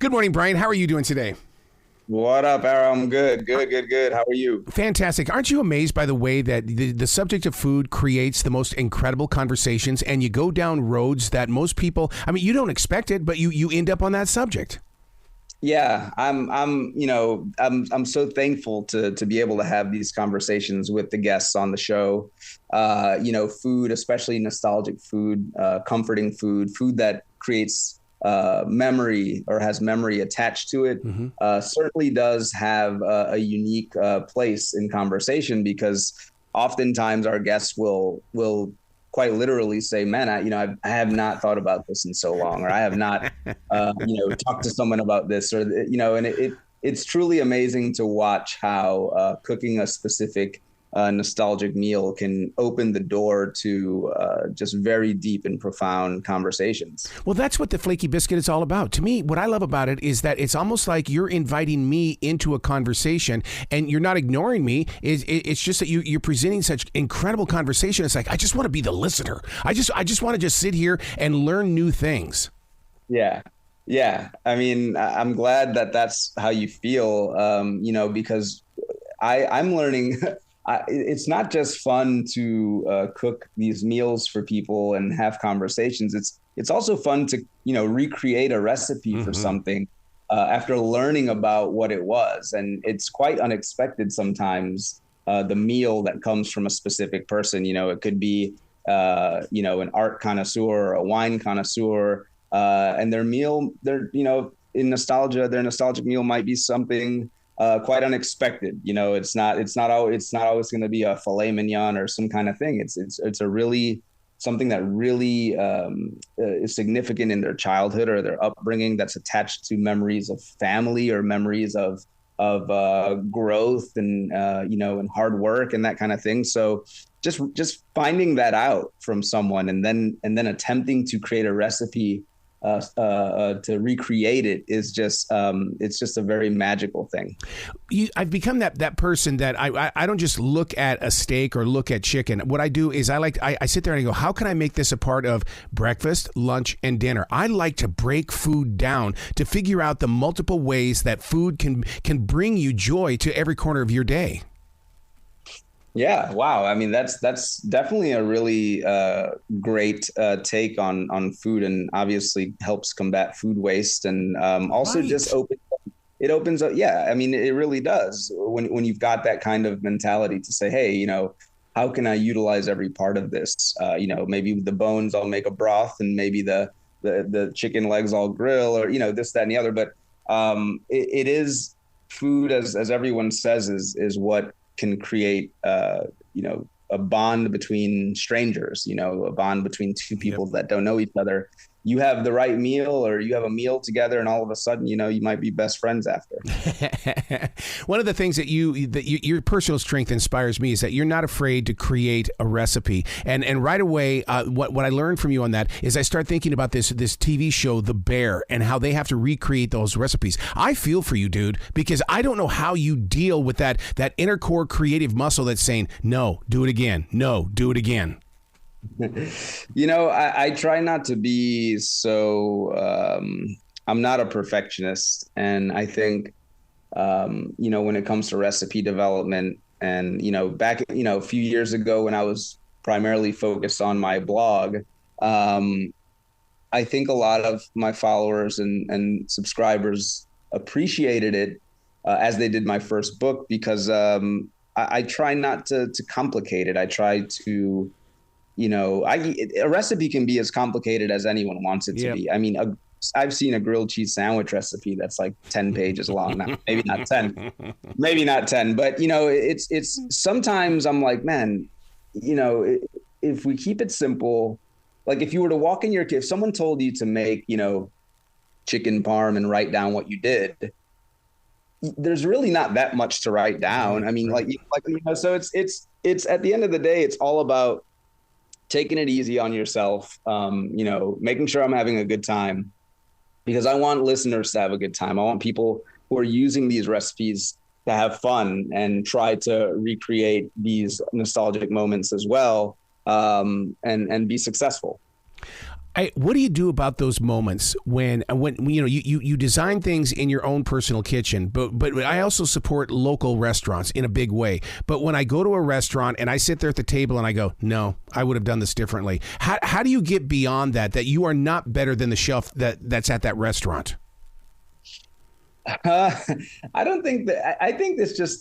Good morning, Bryan. How are you doing today? What up, Ara? I'm good. Good. How are you? Fantastic. Aren't you amazed by the way that the subject of food creates the most incredible conversations, and you go down roads that most people, I mean, you don't expect it, but you end up on that subject. Yeah, I'm so thankful to be able to have these conversations with the guests on the show. Food, especially nostalgic food, comforting food that creates memory or has memory attached to it, certainly does have a unique place in conversation, because oftentimes our guests will quite literally say, man, I have not thought about this in so long, or I have not, talked to someone about this, or, and it's truly amazing to watch how cooking a specific nostalgic meal can open the door to just very deep and profound conversations. Well, that's what the Flaky Biscuit is all about. To me, what I love about it is that it's almost like you're inviting me into a conversation, and you're not ignoring me. It's just that you're presenting such incredible conversation. It's like, I just want to be the listener. I just want to just sit here and learn new things. Yeah. I mean, I'm glad that that's how you feel, because I'm learning. It's not just fun to cook these meals for people and have conversations. It's also fun to, recreate a recipe for something after learning about what it was. And it's quite unexpected sometimes, the meal that comes from a specific person. It could be, an art connoisseur or a wine connoisseur, and their meal, in nostalgia, their nostalgic meal might be something quite unexpected. It's not always going to be a filet mignon or some kind of thing. It's a really something that really is significant in their childhood or their upbringing, that's attached to memories of family or memories of growth and and hard work and that kind of thing. So just finding that out from someone and then attempting to create a recipe to recreate it is just it's just a very magical thing. I've become that person that I don't just look at a steak or look at chicken. What I do is I sit there and I go, how can I make this a part of breakfast, lunch, and dinner? I like to break food down to figure out the multiple ways that food can bring you joy to every corner of your day. Yeah. Wow. I mean, that's definitely a really great take on food, and obviously helps combat food waste, and also Right. just opens up. Yeah. I mean, it really does when you've got that kind of mentality to say, hey, how can I utilize every part of this? Maybe the bones I'll make a broth, and maybe the chicken legs I'll grill, or, this, that, and the other. But it is food, as everyone says, is what can create, a bond between strangers, a bond between two people that don't know each other. You have the right meal, or you have a meal together, and all of a sudden, you might be best friends after. One of the things that your personal strength inspires me is that you're not afraid to create a recipe. And right away, what I learned from you on that is I start thinking about this TV show, The Bear, and how they have to recreate those recipes. I feel for you, dude, because I don't know how you deal with that inner core creative muscle that's saying, no, do it again. No, do it again. I try not to be so, I'm not a perfectionist. And I think, when it comes to recipe development and, back, a few years ago when I was primarily focused on my blog, I think a lot of my followers and subscribers appreciated it as they did my first book, because I try not to complicate it. I try to, a recipe can be as complicated as anyone wants it to be. I mean, I've seen a grilled cheese sandwich recipe that's like 10 pages long. Now, maybe not 10, but it's sometimes I'm like, man, if we keep it simple, like if you were to walk in if someone told you to make, chicken parm and write down what you did, there's really not that much to write down. I mean, so it's at the end of the day, it's all about taking it easy on yourself, making sure I'm having a good time, because I want listeners to have a good time. I want people who are using these recipes to have fun and try to recreate these nostalgic moments as well, and be successful. What do you do about those moments when you know you design things in your own personal kitchen, but I also support local restaurants in a big way. But when I go to a restaurant and I sit there at the table and I go, no, I would have done this differently. How do you get beyond that you are not better than the shelf that's at that restaurant? I don't think that. I think it's just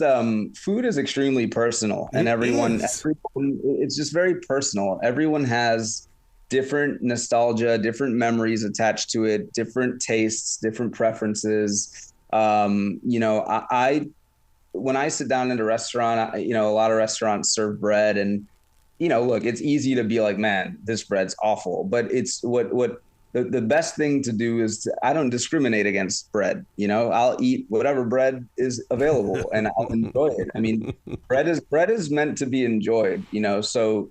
food is extremely personal, and everyone, it's just very personal. Everyone has different nostalgia, different memories attached to it, different tastes, different preferences. You know, when I sit down in a restaurant, you know, a lot of restaurants serve bread, and you know, look, it's easy to be like, man, this bread's awful, but it's what. The best thing to do is I don't discriminate against bread. You know, I'll eat whatever bread is available and I'll enjoy it. I mean, bread is meant to be enjoyed, you know? So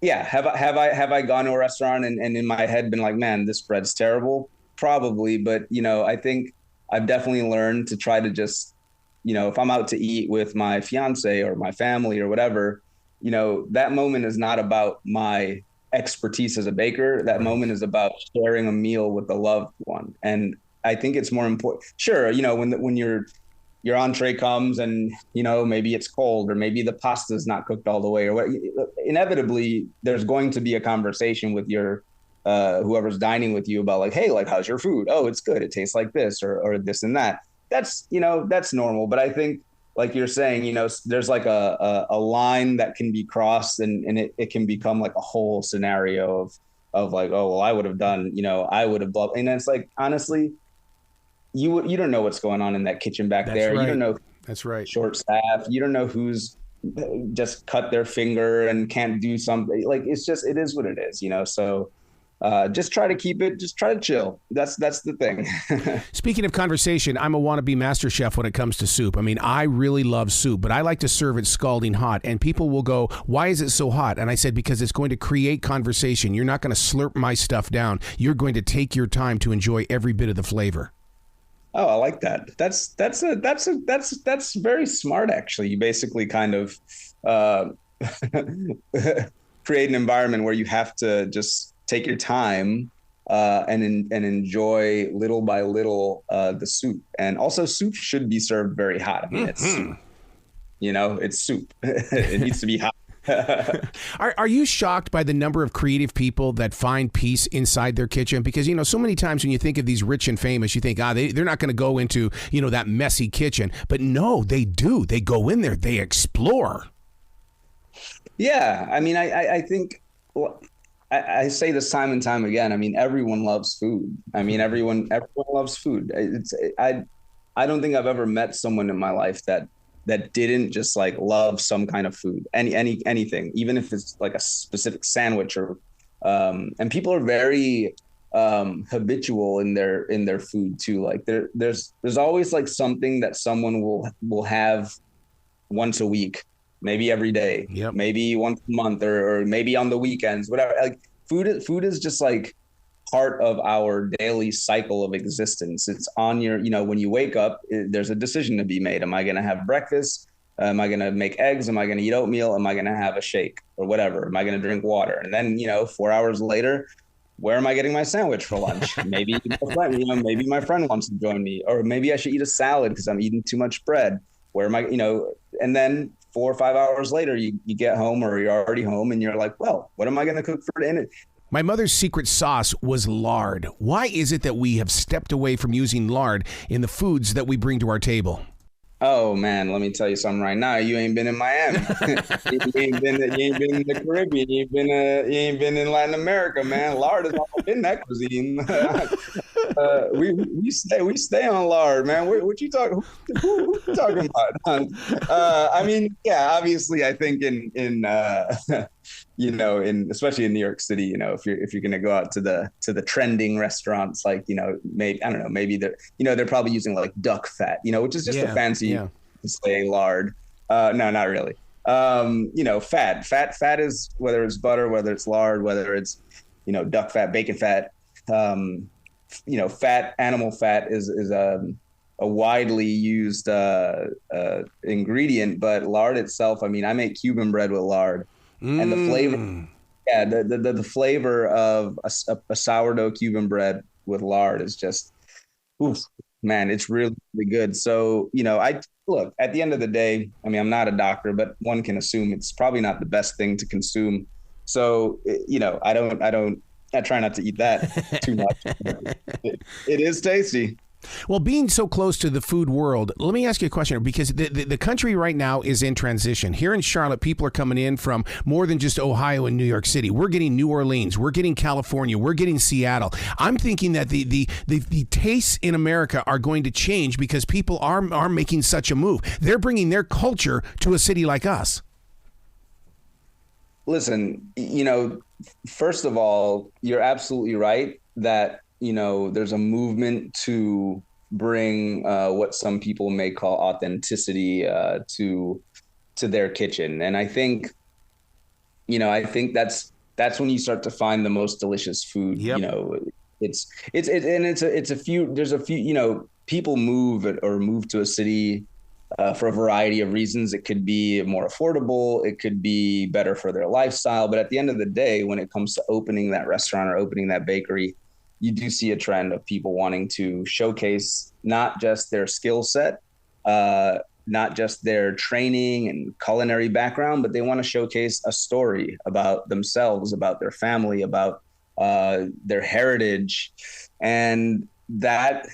yeah. Have I gone to a restaurant and in my head been like, man, this bread's terrible? Probably. But, you know, I think I've definitely learned to try to just, you know, if I'm out to eat with my fiance or my family or whatever, you know, that moment is not about my expertise as a baker. That moment is about sharing a meal with a loved one. And I think it's more important. Sure, you know, when your entree comes and, you know, maybe it's cold or maybe the pasta is not cooked all the way or what, inevitably there's going to be a conversation with your whoever's dining with you about like, hey, like, how's your food? Oh, it's good. It tastes like this or this and that. That's, you know, that's normal. But I think, like you're saying, you know, there's like a line that can be crossed and it can become like a whole scenario of like, oh, well, I would have done, you know, I would have, and it's like, honestly, you don't know what's going on in that kitchen back there. Right. You don't know. That's right. Short staff. You don't know who's just cut their finger and can't do something. Like, it is what it is, you know? So just try to keep it, just try to chill. That's the thing. Speaking of conversation, I'm a wannabe master chef when it comes to soup. I mean, I really love soup, but I like to serve it scalding hot. And people will go, why is it so hot? And I said, because it's going to create conversation. You're not going to slurp my stuff down. You're going to take your time to enjoy every bit of the flavor. Oh, I like that. That's very smart, actually. You basically kind of create an environment where you have to just take your time and enjoy little by little the soup. And also, soup should be served very hot. I mean, it's soup. You know, it's soup. It needs to be hot. Are you shocked by the number of creative people that find peace inside their kitchen? Because, you know, so many times when you think of these rich and famous, you think, they're not going to go into, you know, that messy kitchen. But no, they do. They go in there. They explore. Yeah. I mean, I think... Well, I say this time and time again. I mean, everyone loves food. I mean, everyone loves food. I don't think I've ever met someone in my life that didn't just like love some kind of food, anything, even if it's like a specific sandwich or, and people are very habitual in their food too. Like there's always like something that someone will have once a week. Maybe every day, yep. Maybe once a month or maybe on the weekends, whatever. Like food is just like part of our daily cycle of existence. It's on your, you know, when you wake up, there's a decision to be made. Am I going to have breakfast? Am I going to make eggs? Am I going to eat oatmeal? Am I going to have a shake or whatever? Am I going to drink water? And then, you know, 4 hours later, where am I getting my sandwich for lunch? Maybe maybe my friend wants to join me, or maybe I should eat a salad because I'm eating too much bread. Where am I, you know, and then 4 or 5 hours later, you get home or you're already home and you're like, well, what am I going to cook for dinner? My mother's secret sauce was lard. Why is it that we have stepped away from using lard in the foods that we bring to our table? Oh man, let me tell you something right now. You ain't been in Miami. you ain't been in the Caribbean. You ain't been in Latin America, man. Lard is all in that cuisine. We stay on lard, man. What you talking? Who you talking about? I mean, yeah, obviously, I think in you know, especially in New York City, you know, if you're gonna go out to the trending restaurants, like, you know, maybe I don't know, maybe they're probably using like duck fat, you know, which is just a fancy to say lard. No, not really. You know, fat is, whether it's butter, whether it's lard, whether it's, you know, duck fat, bacon fat. You know, animal fat is a widely used ingredient, but lard itself, I mean, I make Cuban bread with lard, and the flavor, Yeah, the flavor of a sourdough Cuban bread with lard is just, oof, man, it's really, really good. So, I look, at the end of the day, I mean, I'm not a doctor, but one can assume it's probably not the best thing to consume. So, I try not to eat that too much. It is tasty. Well, being so close to the food world, let me ask you a question, because the country right now is in transition. Here in Charlotte, people are coming in from more than just Ohio and New York City. We're getting New Orleans. We're getting California. We're getting Seattle. I'm thinking that the tastes in America are going to change because people are making such a move. They're bringing their culture to a city like us. Listen, first of all, you're absolutely right that there's a movement to bring what some people may call authenticity to their kitchen. And I think that's when you start to find the most delicious food. Yep. There's a few, people move to a city for a variety of reasons. It could be more affordable. It could be better for their lifestyle. But at the end of the day, when it comes to opening that restaurant or opening that bakery, you do see a trend of people wanting to showcase not just their skill set, not just their training and culinary background, but they want to showcase a story about themselves, about their family, about their heritage. And that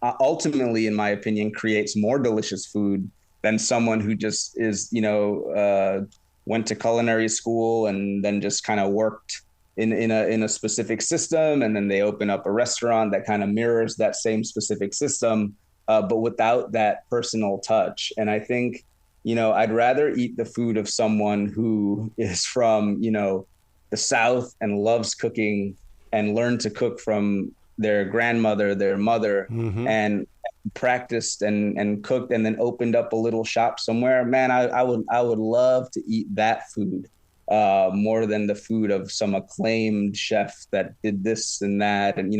ultimately, in my opinion, creates more delicious food than someone who just is, went to culinary school and then just kind of worked in a specific system, and then they open up a restaurant that kind of mirrors that same specific system, but without that personal touch. And I think, I'd rather eat the food of someone who is from, the South and loves cooking and learned to cook from their grandmother, their mother, and practiced and cooked and then opened up a little shop somewhere. Man, I would love to eat that food. More than the food of some acclaimed chef that did this and that. And,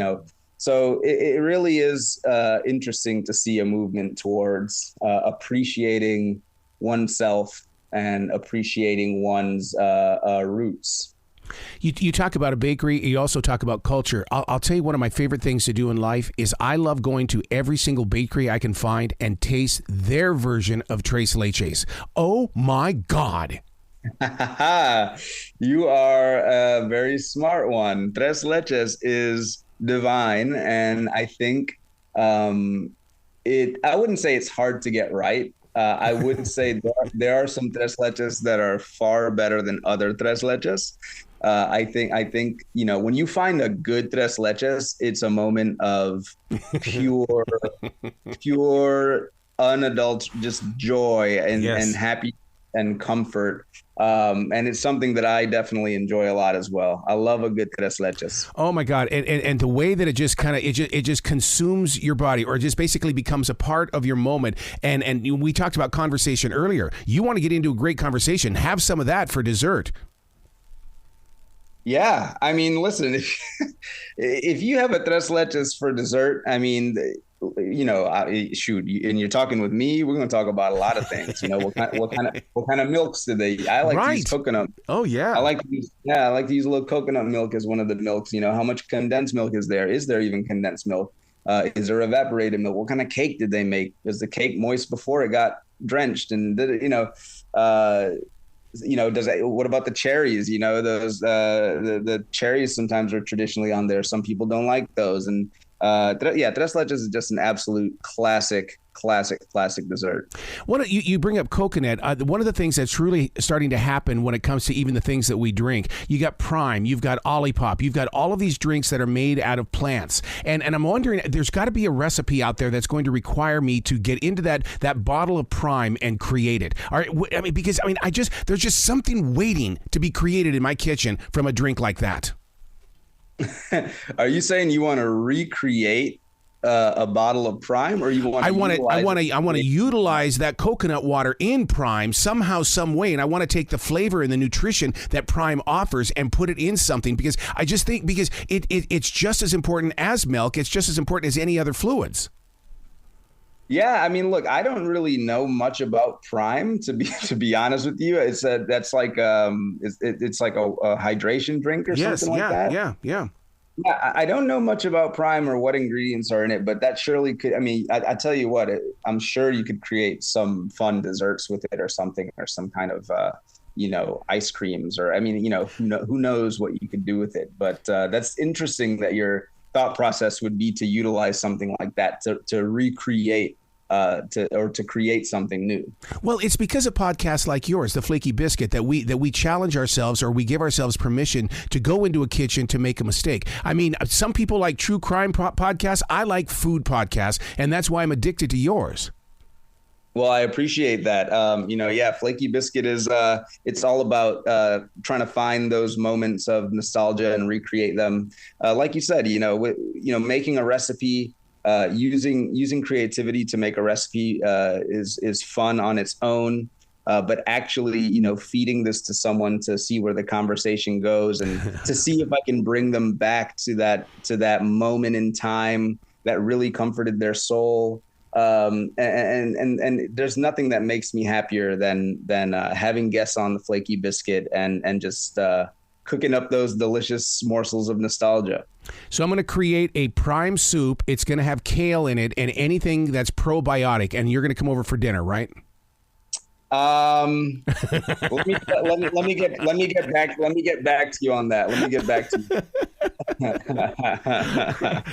so it really is interesting to see a movement towards appreciating oneself and appreciating one's roots. You talk about a bakery. You also talk about culture. I'll tell you, one of my favorite things to do in life is I love going to every single bakery I can find and taste their version of tres leches. Oh, my God. You are a very smart one. Tres leches is divine, and I think I wouldn't say it's hard to get right. I would say there are some tres leches that are far better than other tres leches. I think when you find a good tres leches, it's a moment of pure unadulterated just joy and happy and comfort. And it's something that I definitely enjoy a lot as well. I love a good tres leches. Oh my God. And the way that it just consumes your body, or it just basically becomes a part of your moment. And we talked about conversation earlier. You want to get into a great conversation, have some of that for dessert. Yeah. I mean, listen, if you have a tres leches for dessert, I mean, shoot, and you're talking with me, we're going to talk about a lot of things. What kind of milks do they eat? I like to use coconut. Oh yeah. I like to use a little coconut milk as one of the milks. How much condensed milk is there? Is there even condensed milk? Is there evaporated milk? What kind of cake did they make? Was the cake moist before it got drenched? And what about the cherries? Those the cherries sometimes are traditionally on there. Some people don't like those. And tres leches is just an absolute classic dessert. You bring up coconut. One of the things that's really starting to happen when it comes to even the things that we drink, you got Prime, you've got Olipop, you've got all of these drinks that are made out of plants. And I'm wondering, there's got to be a recipe out there that's going to require me to get into that bottle of Prime and create it. All right, because there's just something waiting to be created in my kitchen from a drink like that. Are you saying you want to recreate a bottle of Prime, or you want? I want to utilize that coconut water in Prime somehow, some way, and I want to take the flavor and the nutrition that Prime offers and put it in something, because I just think it's just as important as milk. It's just as important as any other fluids. Yeah, I mean, look, I don't really know much about Prime to be honest with you. That's like it's like a hydration drink or Yes, something like yeah, that. yeah, yeah. Yeah, I don't know much about Prime or what ingredients are in it, but that surely could. I mean, I tell you what, I'm sure you could create some fun desserts with it or something, or some kind of, ice creams, or I mean, who knows what you could do with it. But that's interesting that your thought process would be to utilize something like that to recreate. To create something new. Well, it's because of podcasts like yours, the Flaky Biscuit, that we challenge ourselves, or we give ourselves permission to go into a kitchen to make a mistake. I mean, some people like true crime podcasts. I like food podcasts, and that's why I'm addicted to yours. Well, I appreciate that. Yeah, Flaky Biscuit is it's all about trying to find those moments of nostalgia and recreate them. Like you said, making a recipe. Using creativity to make a recipe is fun on its own, but actually, feeding this to someone to see where the conversation goes and to see if I can bring them back to that moment in time that really comforted their soul. And there's nothing that makes me happier than having guests on the Flaky Biscuit and just cooking up those delicious morsels of nostalgia. So I'm going to create a prime soup. It's going to have kale in it and anything that's probiotic. And you're going to come over for dinner, right? Let me get back to you on that. Let me get back to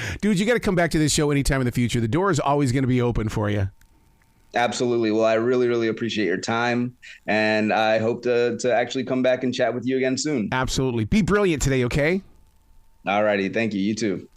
you. Dude, you got to come back to this show anytime in the future. The door is always going to be open for you. Absolutely. Well, I really, really appreciate your time, and I hope to actually come back and chat with you again soon. Absolutely. Be brilliant today, okay? All righty. Thank you. You too.